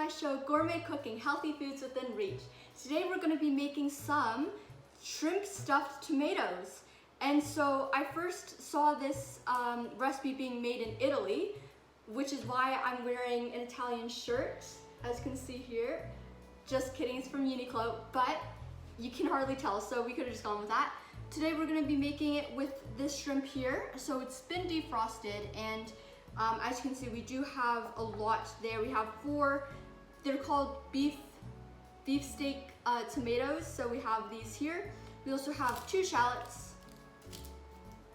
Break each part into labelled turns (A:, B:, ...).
A: my show Gourmet Cooking, Healthy Foods Within Reach. Today we're going to be making some shrimp stuffed tomatoes. And so I first saw this recipe being made in Italy, which is why I'm wearing an Italian shirt, as you can see here. Just kidding, it's from Uniqlo, but you can hardly tell, so we could have just gone with that. Today we're going to be making it with this shrimp here. So it's been defrosted, and as you can see, we do have a lot there. We have 4, they're called beef steak tomatoes. So we have these here. We also have 2 shallots,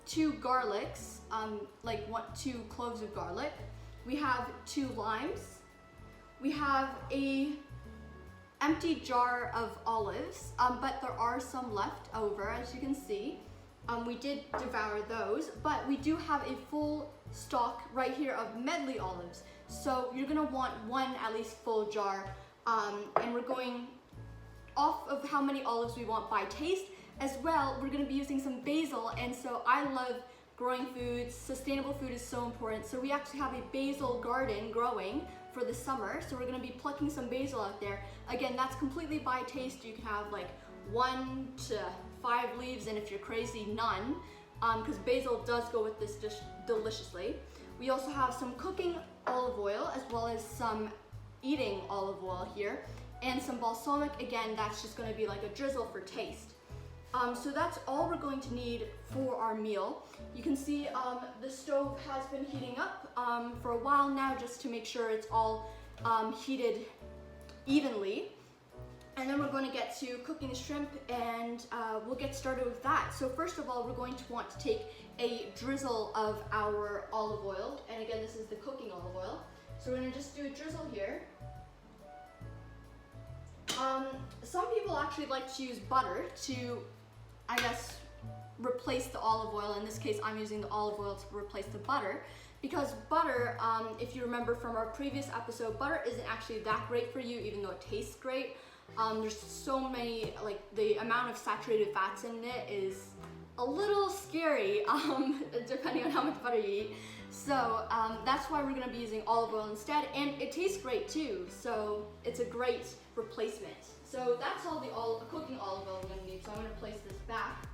A: 2 garlics, 2 cloves of garlic. We have 2 limes. We have a empty jar of olives, but there are some left over, as you can see. We did devour those, but we do have a full stock right here of medley olives. So you're gonna want 1 at least full jar, and we're going off of how many olives we want by taste. As well, we're gonna be using some basil, and so I love growing foods. Sustainable food is so important. So we actually have a basil garden growing for the summer. So we're gonna be plucking some basil out there. Again, that's completely by taste. You can have like 1 to 5 leaves, and if you're crazy, none, because basil does go with this dish deliciously. We also have some cooking olive oil, as well as some eating olive oil here, and some balsamic. Again, that's just gonna be like a drizzle for taste. So that's all we're going to need for our meal. You can see the stove has been heating up for a while now, just to make sure it's all heated evenly. And then we're going to get to cooking the shrimp, and we'll get started with that. So first of all, we're going to want to take a drizzle of our olive oil. And again, this is the cooking olive oil. So we're going to just do a drizzle here. Some people actually like to use butter to, I guess, replace the olive oil. In this case, I'm using the olive oil to replace the butter, because butter, if you remember from our previous episode, butter isn't actually that great for you, even though it tastes great. There's so many, like the amount of saturated fats in it is a little scary, depending on how much butter you eat. So that's why we're gonna be using olive oil instead, and it tastes great too, so it's a great replacement. So that's all the cooking olive oil we're gonna need. So I'm gonna place this back.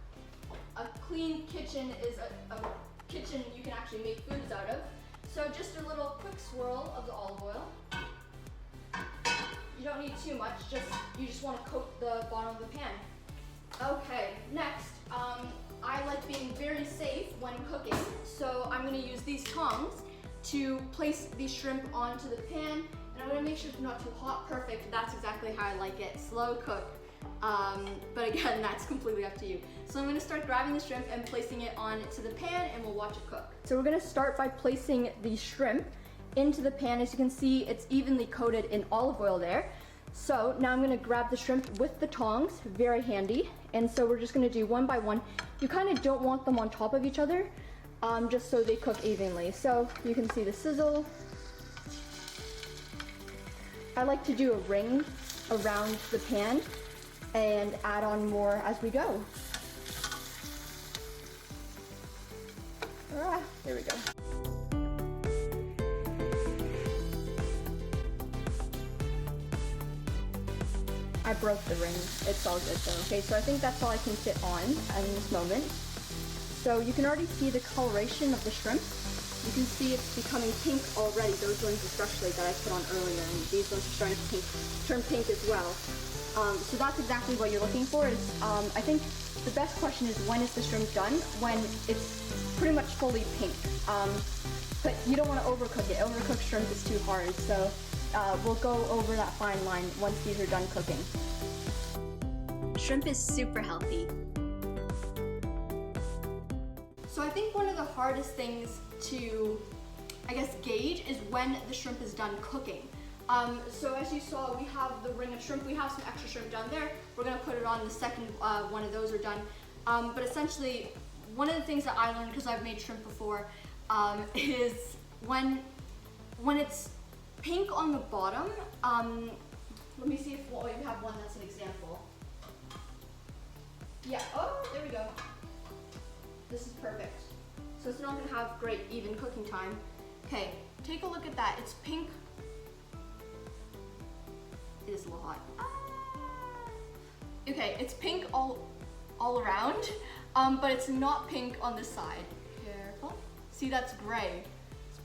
A: A clean kitchen is a kitchen you can actually make foods out of. So just a little quick swirl of the olive oil. You don't need too much, you just want to coat the bottom of the pan. Okay, next, I like being very safe when cooking, so I'm going to use these tongs to place the shrimp onto the pan, and I'm going to make sure it's not too hot. Perfect, that's exactly how I like it, slow cook. But again, that's completely up to you. So I'm going to start grabbing the shrimp and placing it onto the pan, and we'll watch it cook. So we're going to start by placing the shrimp into the pan. As you can see, it's evenly coated in olive oil there. So now I'm gonna grab the shrimp with the tongs, very handy. And so we're just gonna do 1 by 1. You kind of don't want them on top of each other, just so they cook evenly. So you can see the sizzle. I like to do a ring around the pan and add on more as we go. There we go. I broke the ring. It's all good though. Okay, so I think that's all I can fit on in this moment. So you can already see the coloration of the shrimp. You can see it's becoming pink already, those ones especially that I put on earlier, and these ones are starting to turn pink as well. So that's exactly what you're looking for. I think the best question is, when is the shrimp done? When it's pretty much fully pink. But you don't want to overcook it. Overcooked shrimp is too hard, so we'll go over that fine line once these are done cooking.
B: Shrimp is super healthy.
A: So I think one of the hardest things to, I guess, gauge is when the shrimp is done cooking. So as you saw, we have the ring of shrimp. We have some extra shrimp down there. We're gonna put it on the second one of those are done. But essentially, one of the things that I learned, because I've made shrimp before, is when it's pink on the bottom. Let me see if we have one that's an example. Yeah, oh, there we go. This is perfect. So it's not gonna have great even cooking time. Okay, take a look at that. It's pink It is a little hot. Okay, it's pink all around, but it's not pink on this side. Careful. See, that's gray,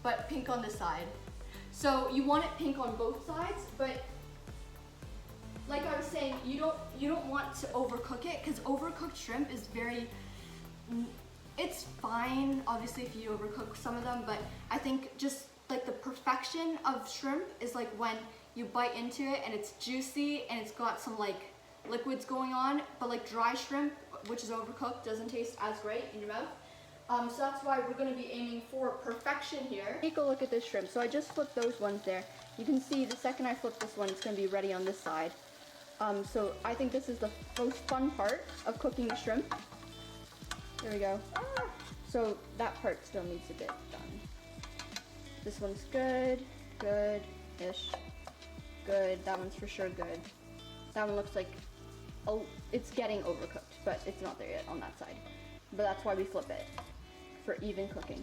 A: but pink on this side. So you want it pink on both sides, but like I was saying, you don't want to overcook it, because overcooked shrimp is it's fine, obviously, if you overcook some of them, but I think just like the perfection of shrimp is like when you bite into it and it's juicy and it's got some like liquids going on, but like dry shrimp, which is overcooked, doesn't taste as great in your mouth. So that's why we're going to be aiming for perfection here. Take a look at this shrimp. So I just flipped those ones there. You can see the second I flip this one, it's going to be ready on this side. So I think this is the most fun part of cooking the shrimp. There we go. So that part still needs a bit done. This one's good, good-ish, good. That one's for sure good. That one looks like, oh, it's getting overcooked, but it's not there yet on that side. But that's why we flip it, for even cooking.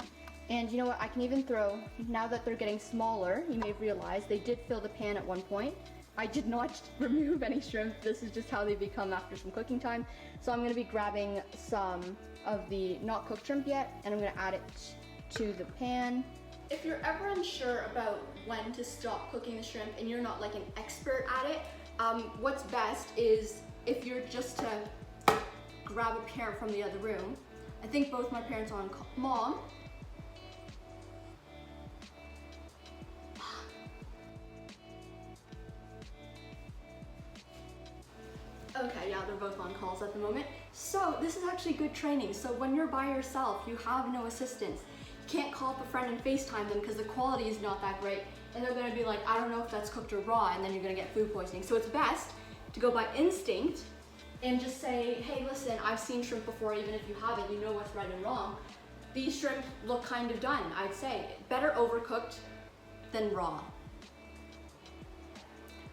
A: And you know what, I can even throw, now that they're getting smaller, you may have realized they did fill the pan at one point. I did not remove any shrimp. This is just how they become after some cooking time. So I'm gonna be grabbing some of the not cooked shrimp yet, and I'm gonna add it to the pan. If you're ever unsure about when to stop cooking the shrimp and you're not like an expert at it, what's best is if you're just to grab a parent from the other room. I think both my parents are on call. Mom? Okay, yeah, they're both on calls at the moment. So this is actually good training. So when you're by yourself, you have no assistance. You can't call up a friend and FaceTime them because the quality is not that great. And they're gonna be like, I don't know if that's cooked or raw, and then you're gonna get food poisoning. So it's best to go by instinct and just say, hey, listen, I've seen shrimp before, even if you haven't, you know what's right and wrong. These shrimp look kind of done, I'd say. Better overcooked than raw.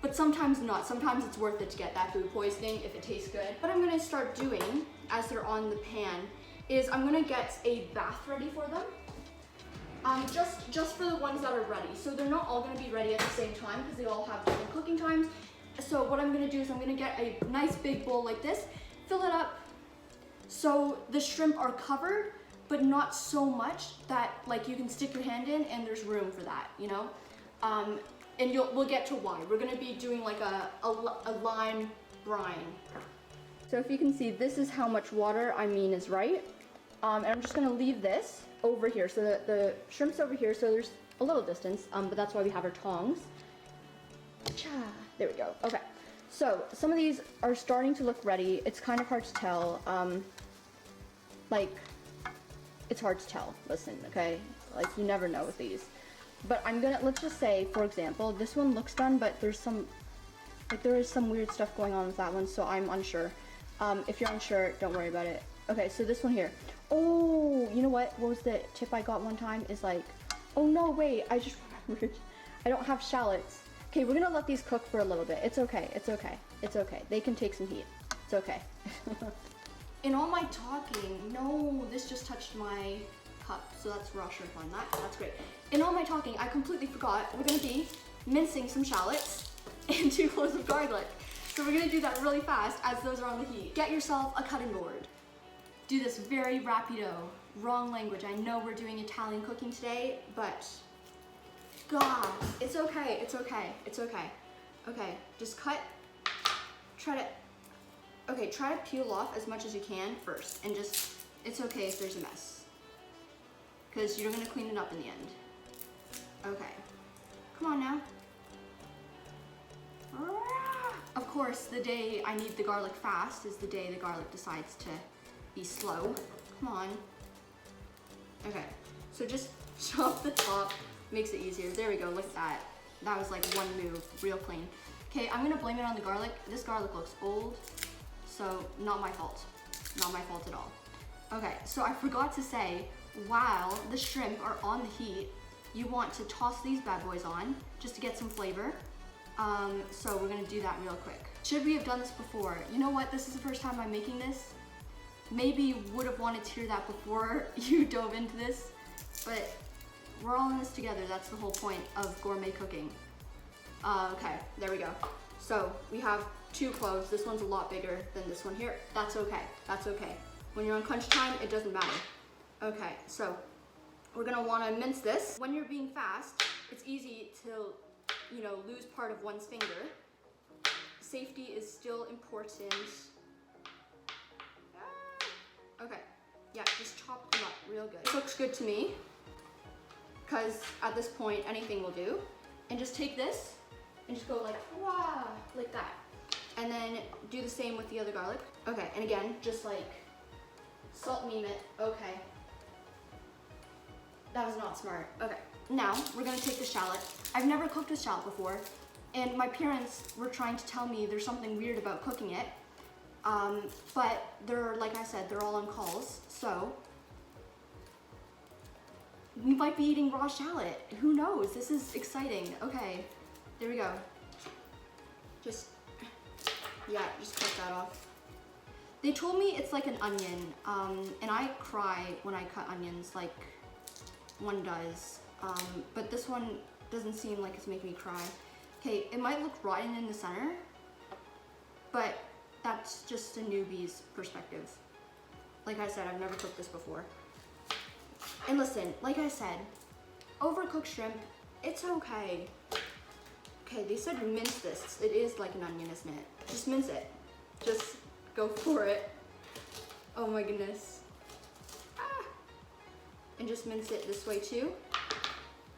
A: But sometimes not. Sometimes it's worth it to get that food poisoning if it tastes good. What I'm gonna start doing as they're on the pan is I'm gonna get a bath ready for them. Just for the ones that are ready. So they're not all gonna be ready at the same time because they all have different cooking times. So what I'm gonna do is I'm gonna get a nice big bowl like this, fill it up so the shrimp are covered, but not so much that like you can stick your hand in and there's room for that, you know? And we'll get to why. We're gonna be doing like a lime brine. So if you can see, this is how much water I mean is right. And I'm just gonna leave this over here. So the shrimp's over here, so there's a little distance, but that's why we have our tongs. There we go, okay. So some of these are starting to look ready. It's kind of hard to tell. Like, it's hard to tell, listen, okay? Like, you never know with these. But let's just say, for example, this one looks done, but there is some weird stuff going on with that one, so I'm unsure. If you're unsure, don't worry about it. Okay, so this one here. Oh, you know what? What was the tip I got one time? Is like, oh no, wait, I just remembered. I don't have shallots. Okay, we're gonna let these cook for a little bit. It's okay, it's okay, it's okay. They can take some heat. It's okay. In all my talking, no, this just touched my cup, so that's raw shrimp on that. That's great. In all my talking, I completely forgot we're gonna be mincing some shallots and 2 cloves of garlic. So we're gonna do that really fast as those are on the heat. Get yourself a cutting board. Do this very rapido. Wrong language. I know we're doing Italian cooking today, but God, it's okay, it's okay, it's okay. Okay, just cut, try to peel off as much as you can first, and just, it's okay if there's a mess, because you're gonna clean it up in the end. Okay, come on now. Of course, the day I need the garlic fast is the day the garlic decides to be slow. Come on. Okay, so just chop the top. Makes it easier. There we go, look at that. That was like one move, real clean. Okay, I'm gonna blame it on the garlic. This garlic looks old, so not my fault. Not my fault at all. Okay, so I forgot to say, while the shrimp are on the heat, you want to toss these bad boys on, just to get some flavor. So we're gonna do that real quick. Should we have done this before? You know what, this is the first time I'm making this. Maybe you would have wanted to hear that before you dove into this, but we're all in this together. That's the whole point of gourmet cooking. Okay, there we go. So we have 2 cloves. This one's a lot bigger than this one here. That's okay, that's okay. When you're on crunch time, it doesn't matter. Okay, so we're gonna wanna mince this. When you're being fast, it's easy to, you know, lose part of one's finger. Safety is still important. Okay, yeah, just chop them up real good. This looks good to me, because at this point, anything will do. And just take this, and just go like, wah, like that. And then do the same with the other garlic. Okay, and again, just like, salt meme it, okay. That was not smart, okay. Now, we're gonna take the shallot. I've never cooked with shallot before, and my parents were trying to tell me there's something weird about cooking it. But they're, like I said, they're all on calls, so we might be eating raw shallot. Who knows? This is exciting. Okay, there we go. Just cut that off. They told me it's like an onion, and I cry when I cut onions, like one does. But this one doesn't seem like it's making me cry. Okay, it might look rotten in the center, but that's just a newbie's perspective. Like I said, I've never cooked this before. And listen, like I said, overcooked shrimp, it's okay. Okay, they said mince this. It is like an onion, isn't it? Just mince it. Just go for it. Oh my goodness. Ah. And just mince it this way too.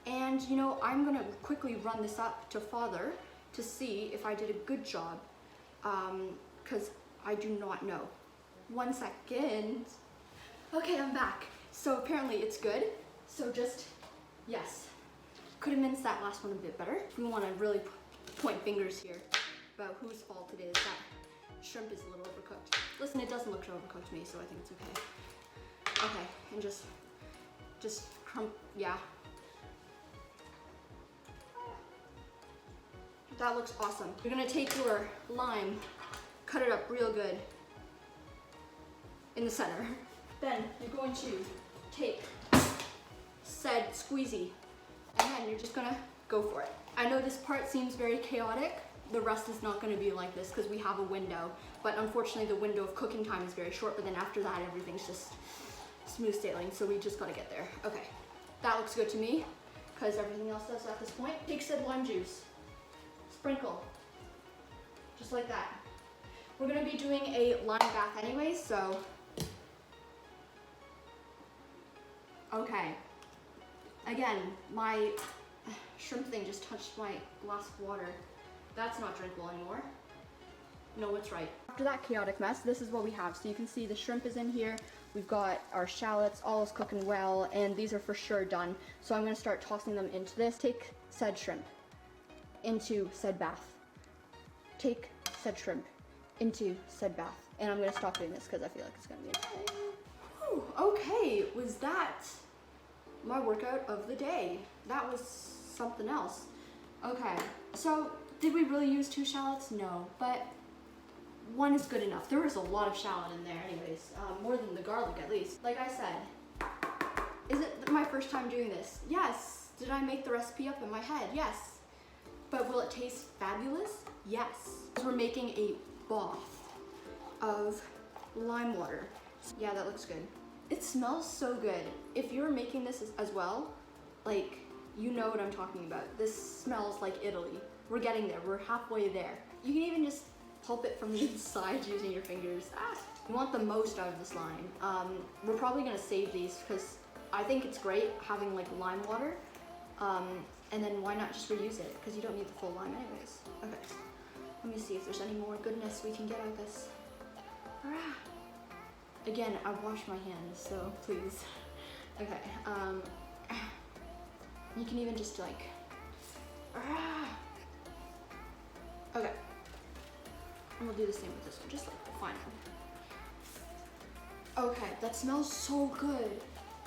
A: And you know, I'm gonna quickly run this up to Father to see if I did a good job. Because I do not know. 1 second. Okay, I'm back. So apparently it's good. So just, yes. Could have minced that last one a bit better. We want to really point fingers here about whose fault it is that shrimp is a little overcooked. Listen, it doesn't look overcooked to me, so I think it's okay. Okay, and just crump, yeah. That looks awesome. You're gonna take your lime, cut it up real good in the center. Then you're going to take said squeezy, and then you're just gonna go for it. I know this part seems very chaotic. The rest is not gonna be like this because we have a window, but unfortunately the window of cooking time is very short, but then after that everything's just smooth sailing, so we just gotta get there. Okay, that looks good to me, because everything else does at this point. Take said lime juice, sprinkle, just like that. We're gonna be doing a lime bath anyways, so. Okay, again, my shrimp thing just touched my glass of water. That's not drinkable anymore. No, it's right. After that chaotic mess, this is what we have. So you can see the shrimp is in here. We've got our shallots, all is cooking well, and these are for sure done. So I'm gonna start tossing them into this. Take said shrimp into said bath. Take said shrimp into said bath. And I'm gonna stop doing this because I feel like it's gonna be annoying. Whew, okay, was that my workout of the day? That was something else. Okay, so did we really use 2 shallots? No, but 1 is good enough. There was a lot of shallot in there anyways, more than the garlic at least. Like I said, is it my first time doing this? Yes. Did I make the recipe up in my head? Yes. But will it taste fabulous? Yes. We're making a bath of lime water. Yeah, that looks good. It smells so good. If you're making this as well, like, you know what I'm talking about. This smells like Italy. We're getting there, we're halfway there. You can even just pulp it from the inside using your fingers. Ah. You want the most out of this lime. We're probably gonna save these because I think it's great having like lime water. And then why not just reuse it? Because you don't need the full lime anyways. Okay, let me see if there's any more goodness we can get out of this. Ah. Again, I've washed my hands, so please. Okay, you can even just like, okay. And we'll do the same with this one, just like the final. Okay, that smells so good.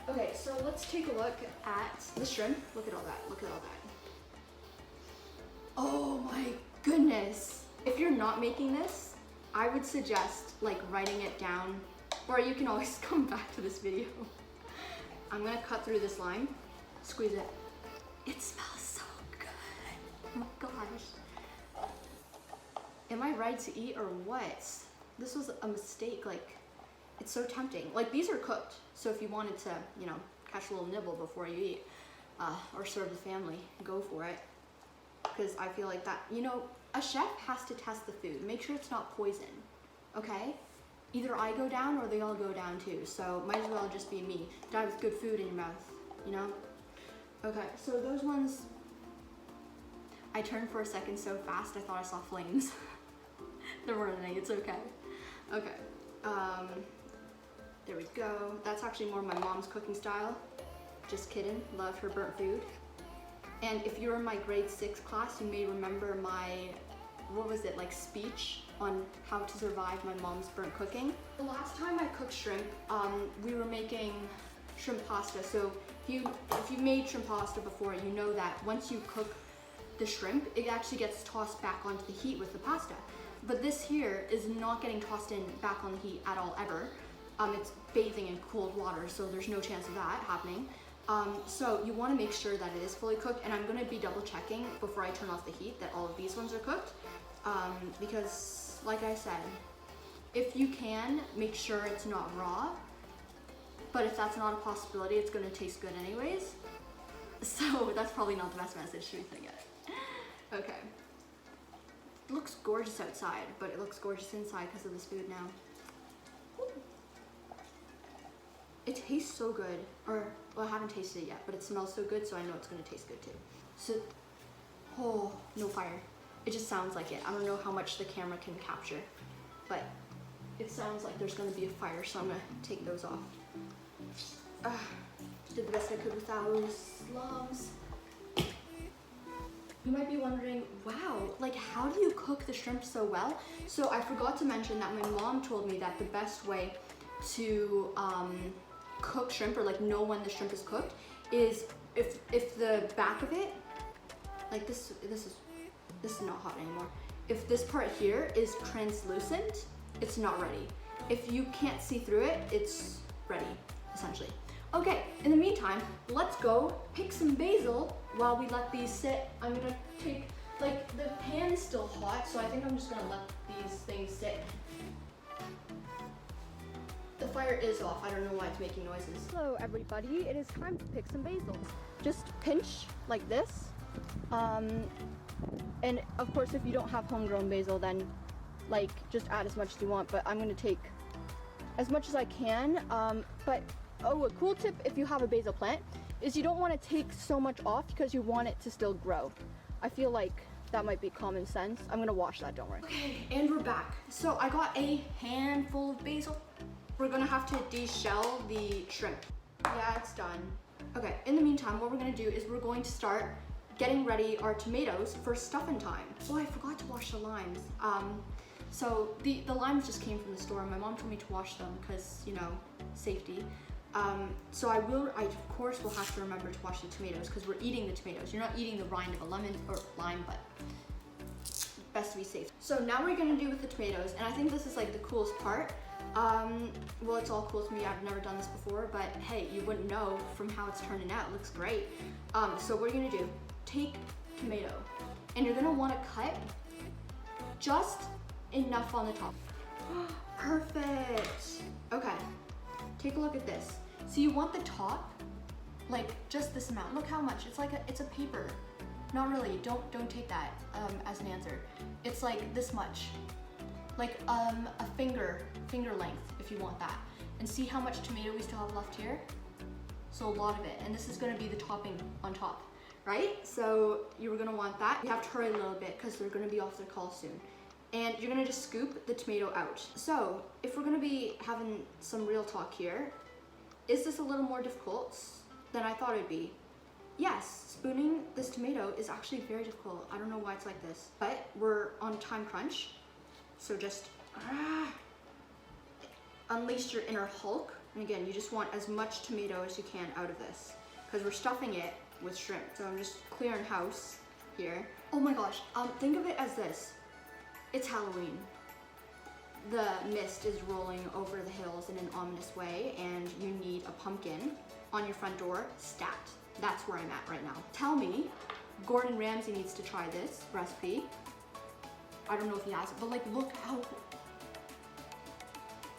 A: Okay, so let's take a look at the shrimp. Look at all that, look at all that. Oh my goodness. If you're not making this, I would suggest like writing it down, or you can always come back to this video. I'm gonna cut through this lime, squeeze it. It smells so good. Oh my gosh. Am I right to eat or what? This was a mistake. Like, it's so tempting. Like, these are cooked, so if you wanted to, you know, catch a little nibble before you eat, or serve the family, go for it. Because I feel like that, you know, a chef has to test the food. Make sure it's not poison, okay? Either I go down or they all go down too. So might as well just be me. Die with good food in your mouth, you know? Okay, so those ones, I turned for a second so fast I thought I saw flames. There weren't any, it's okay. Okay, there we go. That's actually more my mom's cooking style. Just kidding, love her burnt food. And if you're in my grade 6 class, you may remember my, what was it, like speech on how to survive my mom's burnt cooking. The last time I cooked shrimp, we were making shrimp pasta. So if you made shrimp pasta before, you know that once you cook the shrimp, it actually gets tossed back onto the heat with the pasta. But this here is not getting tossed in back on the heat at all ever. It's bathing in cold water, so there's no chance of that happening. So you want to make sure that it is fully cooked, and I'm going to be double checking before I turn off the heat that all of these ones are cooked, because like I said, if you can, make sure it's not raw, but if that's not a possibility, it's going to taste good anyways. So that's probably not the best message to be sending it. Okay. It looks gorgeous outside, but it looks gorgeous inside because of this food now. Ooh. It tastes so good, or, well, I haven't tasted it yet, but it smells so good, so I know it's gonna taste good too. So, oh, no fire. It just sounds like it. I don't know how much the camera can capture, but it sounds like there's gonna be a fire, so I'm gonna take those off. Did the best I could with those slums. You might be wondering, wow, like how do you cook the shrimp so well? So I forgot to mention that my mom told me that the best way to cook shrimp, or like know when the shrimp is cooked, is if the back of it, like this is not hot anymore. If this part here is translucent, it's not ready. If you can't see through it, it's ready, essentially. Okay, in the meantime, let's go pick some basil while we let these sit. I'm gonna take, like, the pan is still hot, so I think I'm just gonna let these things sit. The fire is off. I don't know why it's making noises. Hello everybody, it is time to pick some basils. Just pinch like this. And of course if you don't have homegrown basil, then like just add as much as you want, but I'm gonna take as much as I can. But oh, a cool tip if you have a basil plant is you don't want to take so much off because you want it to still grow. I feel like that might be common sense. I'm gonna wash that, don't worry. Okay, and we're back. So I got a handful of basil. We're gonna have to de-shell the shrimp. Yeah, it's done. Okay, in the meantime, what we're gonna do is we're going to start getting ready our tomatoes for stuffing time. Oh, I forgot to wash the limes. So the limes just came from the store. My mom told me to wash them because, you know, safety. So I of course will have to remember to wash the tomatoes because we're eating the tomatoes. You're not eating the rind of a lemon or lime, but best to be safe. So now we're gonna do with the tomatoes, and I think this is like the coolest part. Well, it's all cool to me. I've never done this before, but hey, you wouldn't know from how it's turning out. It looks great. So what you're gonna do, take tomato, and you're gonna wanna cut just enough on the top. Perfect. Okay, take a look at this. So you want the top, like just this amount. Look how much, it's a paper. Not really, don't take that as an answer. It's like this much. Like a finger length if you want that. And see how much tomato we still have left here? So a lot of it, and this is gonna be the topping on top, right? So you were gonna want that. You have to hurry a little bit because they're gonna be off their call soon. And you're gonna just scoop the tomato out. So if we're gonna be having some real talk here, is this a little more difficult than I thought it'd be? Yes, spooning this tomato is actually very difficult. I don't know why it's like this, but we're on a time crunch. So just unleash your inner Hulk. And again, you just want as much tomato as you can out of this because we're stuffing it with shrimp. So I'm just clearing house here. Oh my gosh, think of it as this. It's Halloween. The mist is rolling over the hills in an ominous way, and you need a pumpkin on your front door stat. That's where I'm at right now. Tell me, Gordon Ramsay needs to try this recipe. I don't know if he has it, but like look how,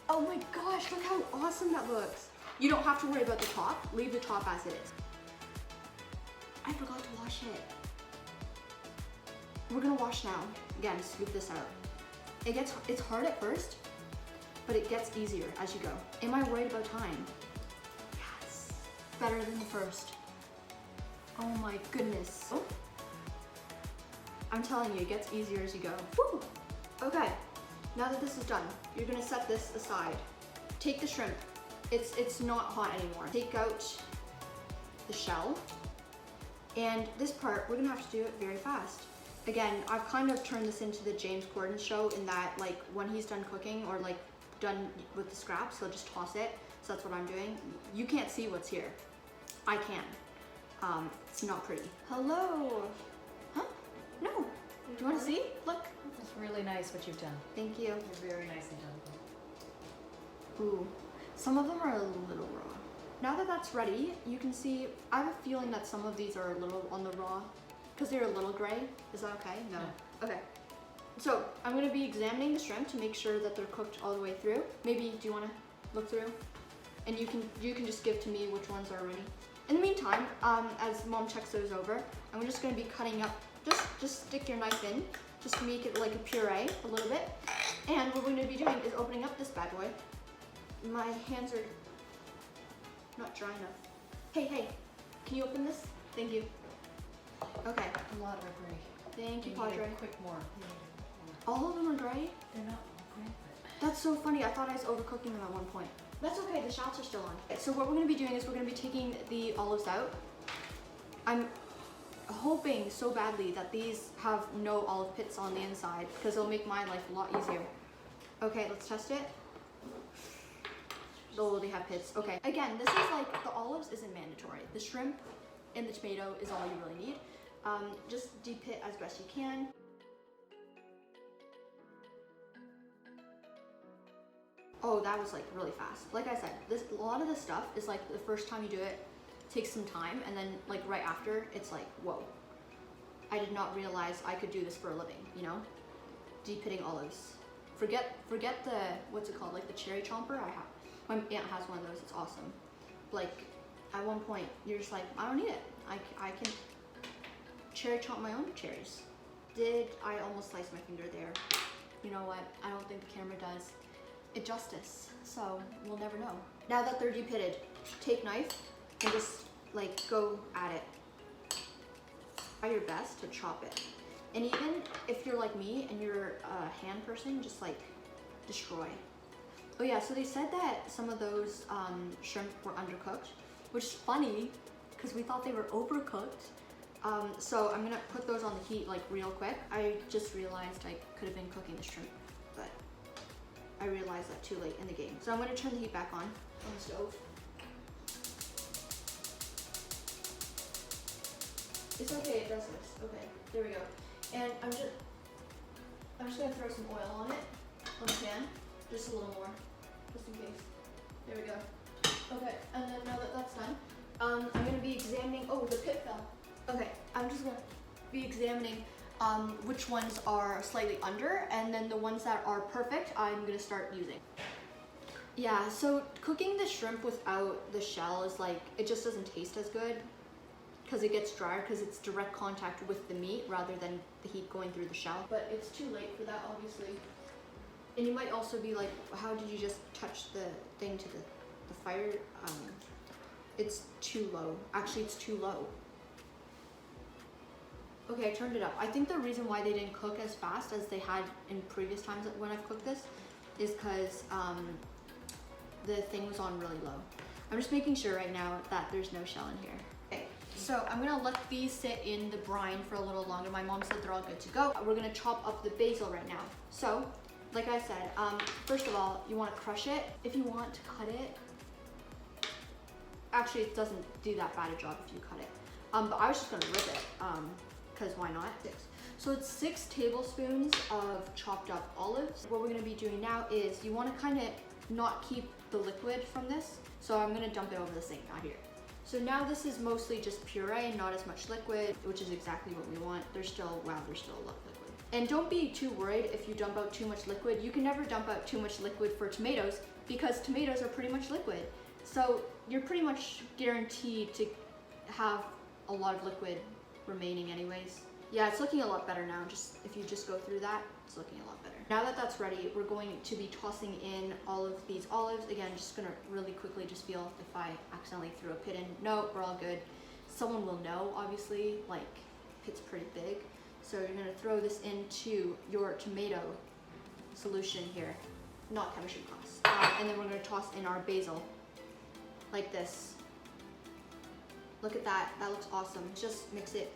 A: oh my gosh, look how awesome that looks. You don't have to worry about the top. Leave the top as it is. I forgot to wash it. We're gonna wash now. Again, scoop this out. It's hard at first, but it gets easier as you go. Am I worried about time? Yes. Better than the first. Oh my goodness. Oh. I'm telling you, it gets easier as you go. Woo! Okay, now that this is done, you're gonna set this aside. Take the shrimp. It's not hot anymore. Take out the shell. And this part, we're gonna have to do it very fast. Again, I've kind of turned this into the James Corden show in that like when he's done cooking or like done with the scraps, he'll just toss it. So that's what I'm doing. You can't see what's here. I can. It's not pretty. Hello. Huh? No. Do you want to see? Look.
B: It's really nice what you've done.
A: Thank you.
B: You're very nicely done.
A: Ooh. Some of them are a little raw. Now that that's ready, you can see, I have a feeling that some of these are a little on the raw, because they're a little gray. Is that okay? No. Okay. So I'm gonna be examining the shrimp to make sure that they're cooked all the way through. Maybe, do you wanna look through? And you can just give to me which ones are ready. In the meantime, as Mom checks those over, I'm just gonna be cutting up, just stick your knife in, just to make it like a puree a little bit. And what we're gonna be doing is opening up this bad boy. My hands are not dry enough. Hey, can you open this? Thank you. Okay.
B: A lot are gray.
A: Thank you,
B: You need
A: Padre.
B: a quick more.
A: All of them are gray?
B: They're not all gray, but
A: That's so funny. I thought I was overcooking them at one point. That's okay, the shots are still on. So what we're gonna be doing is we're gonna be taking the olives out. I'm hoping so badly that these have no olive pits on the inside because it'll make my life a lot easier. Okay, let's test it. Oh, they have pits. Okay. Again, this is like, the olives isn't mandatory. The shrimp and the tomato is all you really need. Just deep pit as best you can. Oh, that was like really fast. Like I said, a lot of this stuff is like the first time you do it, takes some time, and then like right after, it's like, whoa. I did not realize I could do this for a living, you know? Deep pitting olives. Forget the, what's it called, like the cherry chomper I have. My aunt has one of those, it's awesome. Like, at one point, you're just like, I don't need it. I can cherry chomp my own cherries. Did I almost slice my finger there? You know what, I don't think the camera does it justice, so we'll never know. Now that they're deep pitted, take knife and just like go at it. Try your best to chop it. And even if you're like me and you're a hand person, just like destroy. Oh yeah, so they said that some of those shrimp were undercooked, which is funny because we thought they were overcooked. So I'm gonna put those on the heat like real quick. I just realized I could have been cooking the shrimp, but I realized that too late in the game. So I'm gonna turn the heat back on the stove. It's okay, it does this. Okay, there we go. And I'm just gonna throw some oil on it, on the pan, just a little more, just in case. There we go. Okay, and then now that that's done, I'm gonna be examining, oh, the pit fell. Okay, I'm just gonna be examining which ones are slightly under, and then the ones that are perfect, I'm gonna start using. Yeah, so cooking the shrimp without the shell is like, it just doesn't taste as good because it gets drier because it's direct contact with the meat rather than the heat going through the shell. But it's too late for that, obviously. And you might also be like, how did you just touch the thing to the fire? It's too low. Actually, it's too low. Okay, I turned it up. I think the reason why they didn't cook as fast as they had in previous times when I've cooked this is because the thing was on really low. I'm just making sure right now that there's no shell in here. Okay, so I'm gonna let these sit in the brine for a little longer. My mom said they're all good to go. We're gonna chop up the basil right now. So, like I said, first of all, you wanna crush it. If you want to cut it, actually it doesn't do that bad a job if you cut it. But I was just gonna rip it, because why not? So it's 6 tablespoons of chopped up olives. What we're gonna be doing now is you wanna kind of not keep the liquid from this. So I'm gonna dump it over the sink out here. So now this is mostly just puree, not as much liquid, which is exactly what we want. There's still, wow, there's still a lot of liquid. And don't be too worried if you dump out too much liquid. You can never dump out too much liquid for tomatoes because tomatoes are pretty much liquid. So you're pretty much guaranteed to have a lot of liquid remaining anyways. Yeah, it's looking a lot better now. Just if you just go through that, it's looking a lot better. Now that that's ready, we're going to be tossing in all of these olives. Again, just gonna really quickly just feel if I accidentally threw a pit in. No, we're all good. Someone will know, obviously, like pit's pretty big. So you're gonna throw this into your tomato solution here, not chemistry class. And then we're gonna toss in our basil, like this. Look at that, that looks awesome. Just mix it.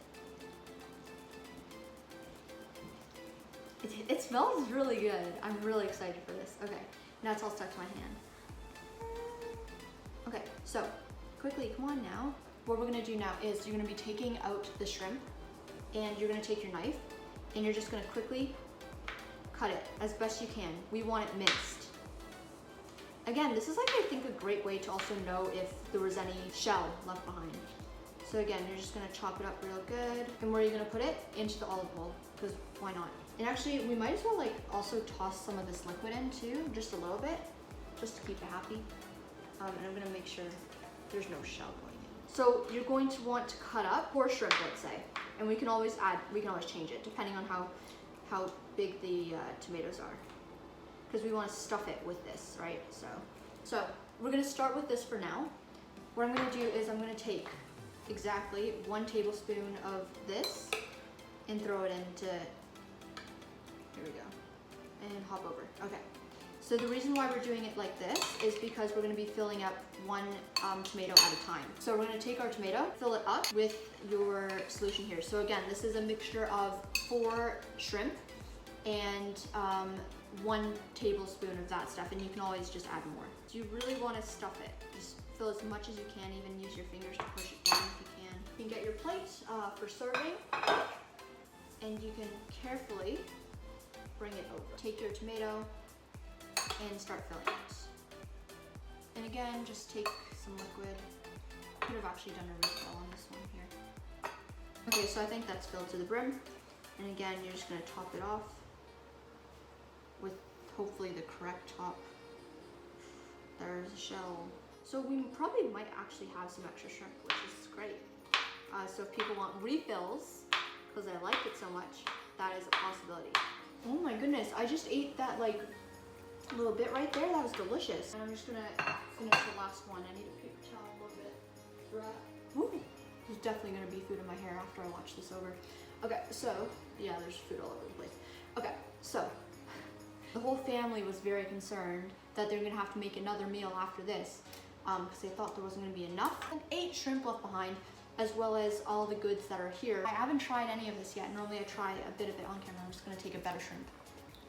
A: It smells really good. I'm really excited for this. Okay, now it's all stuck to my hand. Okay, so quickly, come on now. What we're gonna do now is you're gonna be taking out the shrimp and you're gonna take your knife and you're just gonna quickly cut it as best you can. We want it minced. Again, this is like, I think, a great way to also know if there was any shell left behind. So again, you're just gonna chop it up real good. And where are you gonna put it? Into the olive bowl, because why not? And actually, we might as well like also toss some of this liquid in too, just a little bit, just to keep it happy. And I'm gonna make sure there's no shell going in. So you're going to want to cut up 4 shrimp, let's say. And we can always change it depending on how big the tomatoes are. Because we want to stuff it with this, right? So we're gonna start with this for now. What I'm gonna do is I'm gonna take exactly 1 tablespoon of this and throw it into, here we go, and hop over. Okay. So the reason why we're doing it like this is because we're gonna be filling up 1 tomato at a time. So we're gonna take our tomato, fill it up with your solution here. So again, this is a mixture of 4 shrimp and 1 tablespoon of that stuff, and you can always just add more. So you really wanna stuff it. Just fill as much as you can, even use your fingers to push it down if you can. You can get your plate for serving, and you can carefully bring it over. Take your tomato and start filling it. And again, just take some liquid. Could have actually done a refill on this one here. Okay, so I think that's filled to the brim. And again, you're just gonna top it off with hopefully the correct top. There's a shell. So we probably might actually have some extra shrimp, which is great. So if people want refills, because I like it so much, that is a possibility. Oh my goodness, I just ate that like little bit right there. That was delicious. And I'm just gonna finish the last one. I need a paper towel a little bit. Ooh, there's definitely gonna be food in my hair after I watch this over. Okay, so yeah, there's food all over the place. Okay, so the whole family was very concerned that they're gonna have to make another meal after this because they thought there wasn't gonna be enough. And 8 shrimp left behind, as well as all the goods that are here. I haven't tried any of this yet. Normally I try a bit of it on camera. I'm just gonna take a better shrimp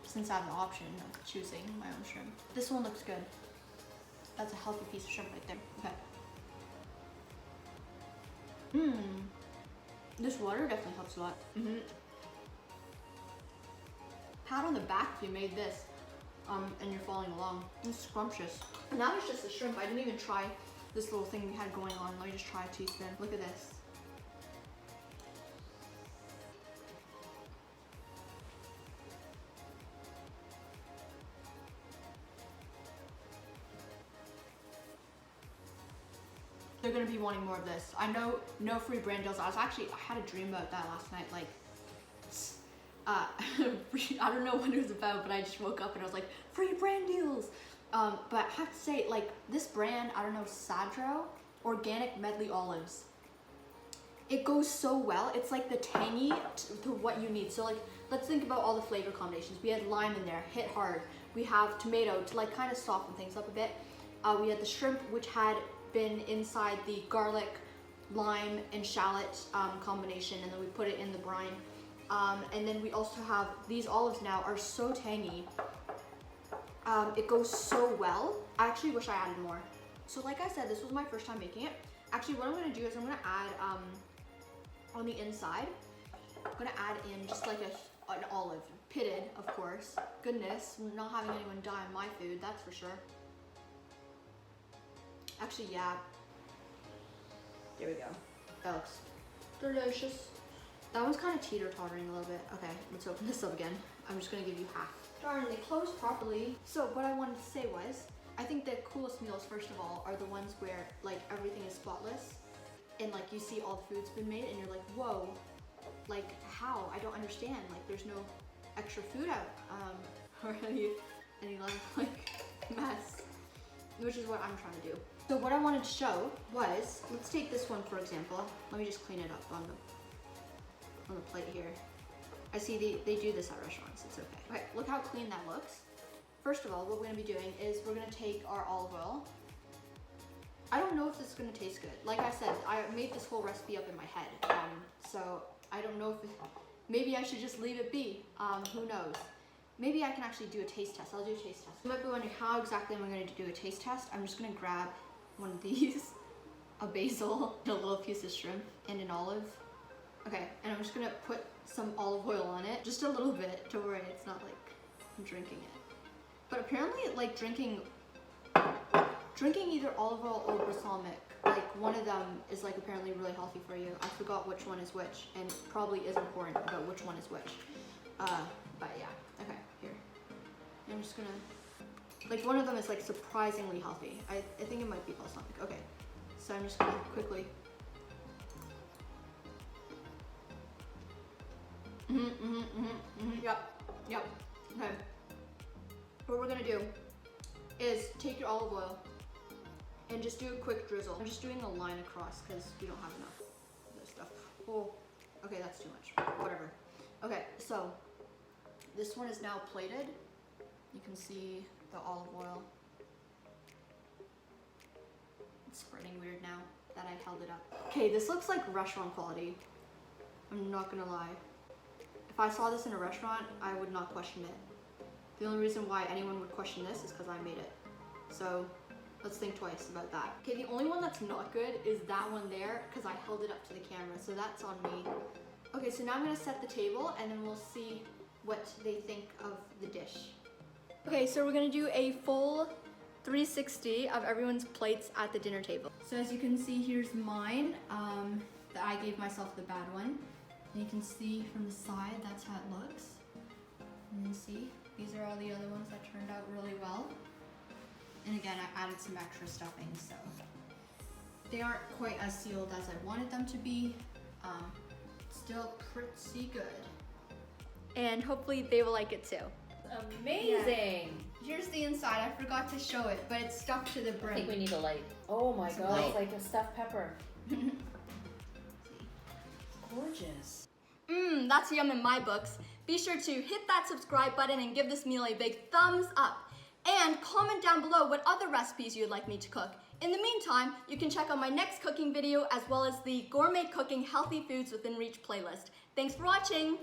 A: since I have the option of choosing my own shrimp. This one looks good. That's a healthy piece of shrimp right there. Okay. This water definitely helps a lot. Pat on the back if you made this and you're following along. It's scrumptious. And that was just the shrimp. I didn't even try this little thing we had going on. Let me just try a teaspoon. Look at this. They're gonna be wanting more of this. I know, no free brand deals. I had a dream about that last night. Like, I don't know what it was about, but I just woke up and I was like, free brand deals. But I have to say, like, this brand, I don't know, Sadro, organic medley olives. It goes so well. It's like the tangy to what you need. So like, let's think about all the flavor combinations. We had lime in there, hit hard. We have tomato to like kind of soften things up a bit. We had the shrimp, which had been inside the garlic, lime, and shallot combination, and then we put it in the brine. And then we also have these olives now are so tangy. It goes so well. I actually wish I added more. So like I said, this was my first time making it. Actually, what I'm gonna do is I'm gonna add, on the inside, I'm gonna add in just like an olive, pitted, of course. Goodness, not having anyone die on my food, that's for sure. Actually, yeah. There we go. That looks delicious. That one's kind of teeter-tottering a little bit. Okay, let's open this up again. I'm just gonna give you half. Darn, they closed properly. So what I wanted to say was, I think the coolest meals, first of all, are the ones where like everything is spotless and like you see all the food's been made and you're like, whoa, like how? I don't understand. Like there's no extra food out or any like mess, which is what I'm trying to do. So what I wanted to show was, let's take this one for example. Let me just clean it up on the plate here. I see they do this at restaurants, it's okay. Okay, look how clean that looks. First of all, what we're gonna be doing is we're gonna take our olive oil. I don't know if this is gonna taste good. Like I said, I made this whole recipe up in my head. So I don't know if maybe I should just leave it be. Who knows? Maybe I can actually do a taste test. I'll do a taste test. You might be wondering how exactly am I gonna do a taste test? I'm just gonna grab one of these, a basil, a little piece of shrimp, and an olive. Okay, and I'm just gonna put some olive oil on it, just a little bit. Don't worry, it's not like I'm drinking it. But apparently, like drinking either olive oil or balsamic, like one of them is like apparently really healthy for you. I forgot which one is which, and it probably is important about which one is which. But yeah, okay, here. I'm just gonna, like one of them is like surprisingly healthy. I think it might be balsamic. Okay, so I'm just gonna quickly. Yep. Okay. What we're gonna do is take your olive oil and just do a quick drizzle. I'm just doing a line across because we don't have enough of this stuff. Oh, okay, that's too much. Whatever. Okay, so this one is now plated. You can see the olive oil. It's spreading weird now that I held it up. Okay, this looks like restaurant quality. I'm not gonna lie. If I saw this in a restaurant, I would not question it. The only reason why anyone would question this is because I made it. So let's think twice about that. Okay, the only one that's not good is that one there because I held it up to the camera, so that's on me. Okay, so now I'm gonna set the table and then we'll see what they think of the dish. Okay, so we're gonna do a full 360 of everyone's plates at the dinner table. So as you can see, here's mine. That I gave myself the bad one. And you can see from the side, that's how it looks. And you see, these are all the other ones that turned out really well. And again, I added some extra stuffing, so they aren't quite as sealed as I wanted them to be. Still pretty good. And hopefully they will like it too.
B: Amazing!
A: Yeah. Here's the inside, I forgot to show it, but it's stuck to the brim.
B: I think we need a light. Oh my god, it's like a stuffed pepper. Gorgeous.
A: That's yum in my books. Be sure to hit that subscribe button and give this meal a big thumbs up. And comment down below what other recipes you'd like me to cook. In the meantime, you can check out my next cooking video as well as the Gourmet Cooking Healthy Foods Within Reach playlist. Thanks for watching!